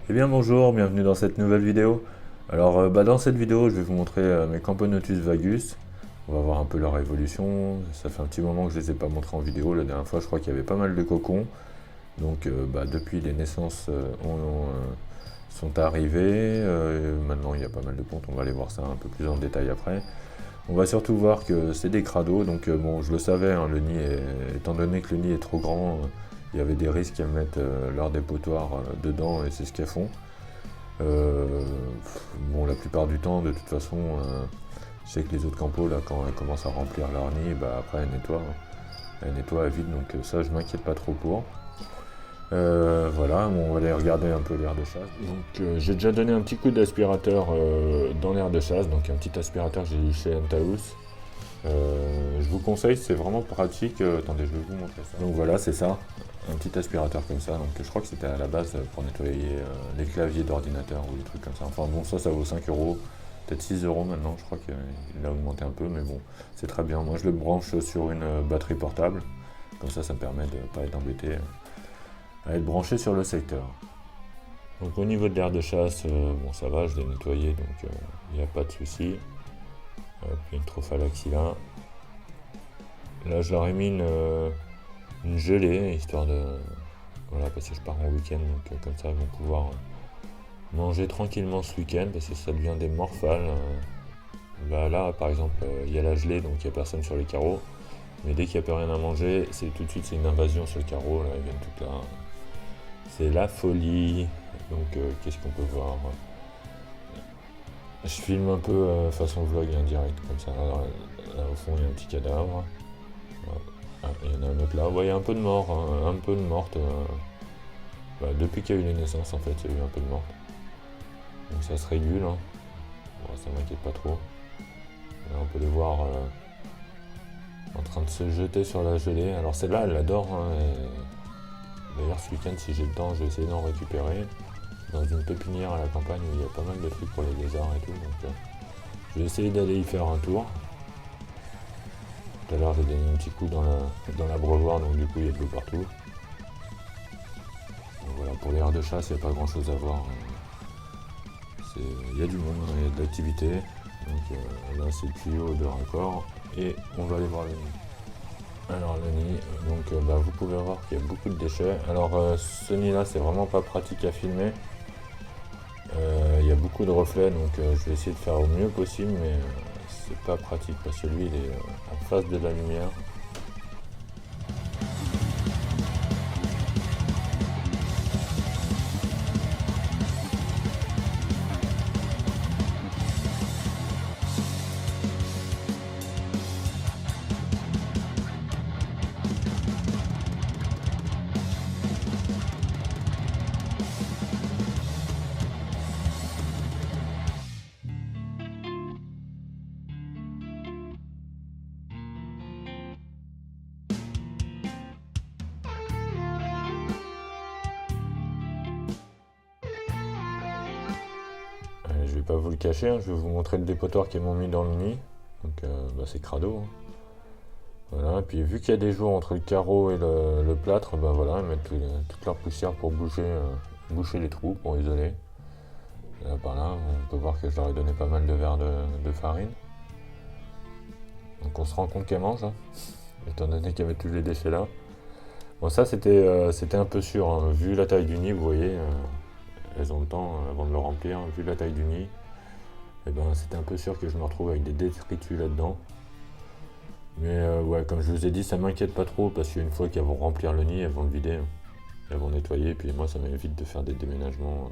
Eh bien bonjour, bienvenue dans cette nouvelle vidéo. Alors dans cette vidéo je vais vous montrer mes Camponotus vagus. On va voir un peu leur évolution. Ça fait un petit moment que je ne les ai pas montrés en vidéo. La dernière fois je crois qu'il y avait pas mal de cocons. Donc depuis les naissances sont arrivées. Maintenant il y a pas mal de pontes, on va aller voir ça un peu plus en détail après. On va surtout voir que c'est des crados, donc bon je le savais, hein, étant donné que le nid est trop grand, il y avait des risques qu'elles mettent leur dépotoir dedans et c'est ce qu'elles font. Euh, bon, la plupart du temps, de toute façon, je sais que les autres campos, là, quand elles commencent à remplir leur nid, bah, après elles nettoient, hein. Elles nettoient, elles vident, donc ça, je m'inquiète pas trop pour. Voilà, bon, on va aller regarder un peu l'air de chasse. Donc, j'ai déjà donné un petit coup d'aspirateur dans l'air de chasse, donc un petit aspirateur que j'ai eu chez Antaus. Je vous conseille, c'est vraiment pratique. Attendez, je vais vous montrer ça. Donc voilà, c'est ça, un petit aspirateur comme ça. Donc je crois que c'était à la base pour nettoyer les claviers d'ordinateur ou des trucs comme ça. Enfin bon, ça vaut 5 euros, peut-être 6 euros maintenant. Je crois qu'il a augmenté un peu, mais bon, c'est très bien. Moi, je le branche sur une batterie portable. Comme ça me permet de ne pas être embêté à être branché sur le secteur. Donc au niveau de l'air de chasse, bon ça va, je l'ai nettoyé, donc il n'y a pas de souci. Puis une trophalaxila. Là, je leur ai mis une gelée, histoire de... Voilà, parce que je pars en week-end, donc comme ça, ils vont pouvoir manger tranquillement ce week-end, parce que ça devient des morphales. Bah là, par exemple, il y a la gelée, donc il n'y a personne sur les carreaux. Mais dès qu'il n'y a plus rien à manger, c'est tout de suite c'est une invasion sur le carreau. Là, ils viennent tout là. C'est la folie. Donc, qu'est-ce qu'on peut voir? Je filme un peu façon vlog indirect, comme ça. Là, au fond, il y a un petit cadavre. Ah, il y en a un autre là. Ouais, il y a un peu de mort, hein, un peu de morte. Bah, depuis qu'il y a eu les naissances, en fait, il y a eu un peu de morte. Donc ça se régule, hein. Bon, ça m'inquiète pas trop. Là, on peut les voir en train de se jeter sur la gelée. Alors celle-là, elle l'adore, hein, d'ailleurs, ce week-end, si j'ai le temps, je vais essayer d'en récupérer. Dans une pépinière à la campagne où il y a pas mal de trucs pour les lézards et tout. Donc, je vais essayer d'aller y faire un tour. Tout à l'heure, j'ai donné un petit coup dans l'abreuvoir, donc du coup, il y a de l'eau partout. Donc, voilà, pour les aires de chasse, il n'y a pas grand-chose à voir, hein. Il y a du monde, hein, il y a de l'activité. Donc là, c'est le tuyau de raccord. Et on va aller voir le nid. Alors, le nid, donc bah, vous pouvez voir qu'il y a beaucoup de déchets. Alors, ce nid-là, c'est vraiment pas pratique à filmer. Il y a beaucoup de reflets, donc je vais essayer de faire au mieux possible, mais c'est pas pratique parce que lui il est en face de la lumière. Je vais pas vous le cacher, hein, je vais vous montrer le dépotoir qu'ils m'ont mis dans le nid. Donc bah, c'est crado, hein. Voilà, et puis vu qu'il y a des jours entre le carreau et le plâtre, bah voilà, ils mettent toute leur poussière pour boucher les trous, pour isoler. Et là, par là, on peut voir que je leur ai donné pas mal de verres de farine. Donc on se rend compte qu'elles mangent, hein, étant donné qu'il y avait tous les déchets là. Bon ça c'était un peu sûr, hein. Vu la taille du nid, vous voyez, elles ont le temps avant de le remplir, vu la taille du nid, et ben c'était un peu sûr que je me retrouve avec des détritus là-dedans. Mais ouais, comme je vous ai dit, ça m'inquiète pas trop parce qu'une fois qu'elles vont remplir le nid, elles vont le vider, hein. Elles vont nettoyer, puis moi ça m'évite de faire des déménagements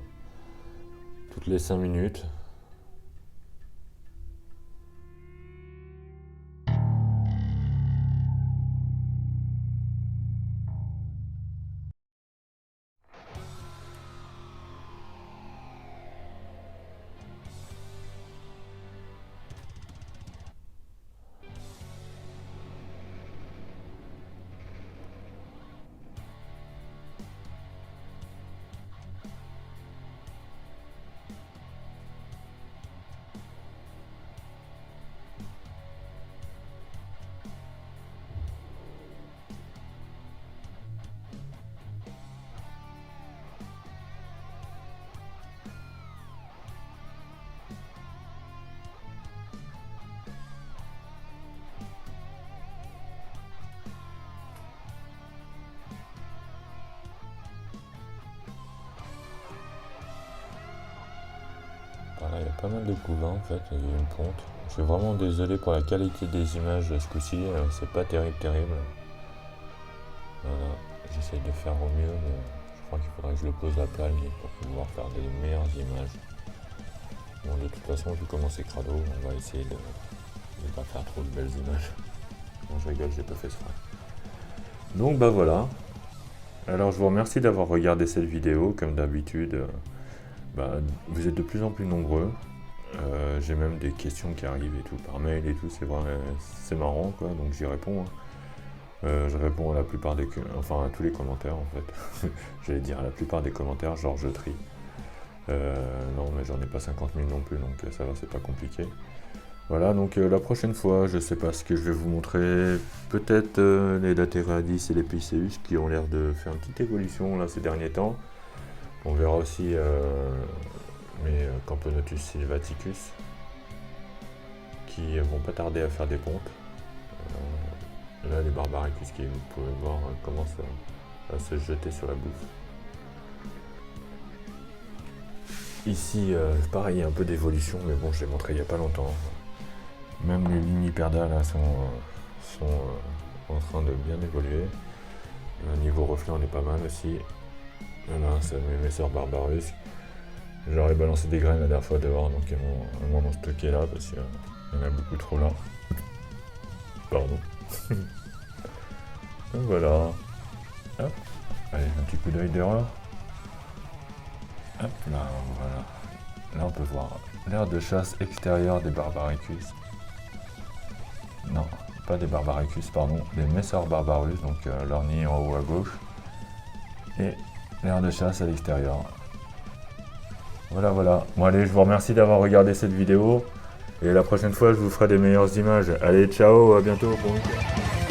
toutes les 5 minutes. par là, il y a pas mal de couvains en fait, il y a une ponte. Je suis vraiment désolé pour la qualité des images ce coup-ci, c'est pas terrible. Voilà, j'essaye de faire au mieux, mais je crois qu'il faudrait que je le pose à plat pour pouvoir faire des meilleures images. Bon, de toute façon, vu comment c'est crado, on va essayer de ne pas faire trop de belles images. Non, je rigole, j'ai pas fait exprès. Donc bah voilà. Alors je vous remercie d'avoir regardé cette vidéo, comme d'habitude. Vous êtes de plus en plus nombreux. J'ai même des questions qui arrivent et tout par mail et tout, c'est marrant quoi, donc j'y réponds. Je réponds à la plupart à tous les commentaires en fait. J'allais dire à la plupart des commentaires, genre je trie. Non mais j'en ai pas 50 000 non plus, donc ça va, c'est pas compliqué. Voilà, donc la prochaine fois, je sais pas ce que je vais vous montrer. Peut-être les Lateradis et les Pisceus qui ont l'air de faire une petite évolution là ces derniers temps. On verra aussi mes Camponotus sylvaticus qui vont pas tarder à faire des pontes. Là, les Barbaricus qui, vous pouvez voir, commencent à se jeter sur la bouffe. Ici, pareil, il y a un peu d'évolution, mais bon, je l'ai montré il n'y a pas longtemps. Même les Limiperda là sont en train de bien évoluer. Niveau reflet, on est pas mal aussi. Voilà, c'est mes sœurs Barbarus. J'aurais balancé des graines la dernière fois dehors, donc elles m'en ont stocké là parce qu'il y en a beaucoup trop là. Pardon. Donc voilà. Hop. Allez, un petit coup d'œil d'erreur. Hop là, voilà. Là on peut voir l'aire de chasse extérieure des Barbaricus. Non, pas des Barbaricus, pardon, des Messor Barbarus, donc leur nid en haut à gauche. Et l'aire de chasse à l'extérieur. Voilà. Bon allez, je vous remercie d'avoir regardé cette vidéo. Et la prochaine fois, je vous ferai des meilleures images. Allez, ciao, à bientôt, bon week-end.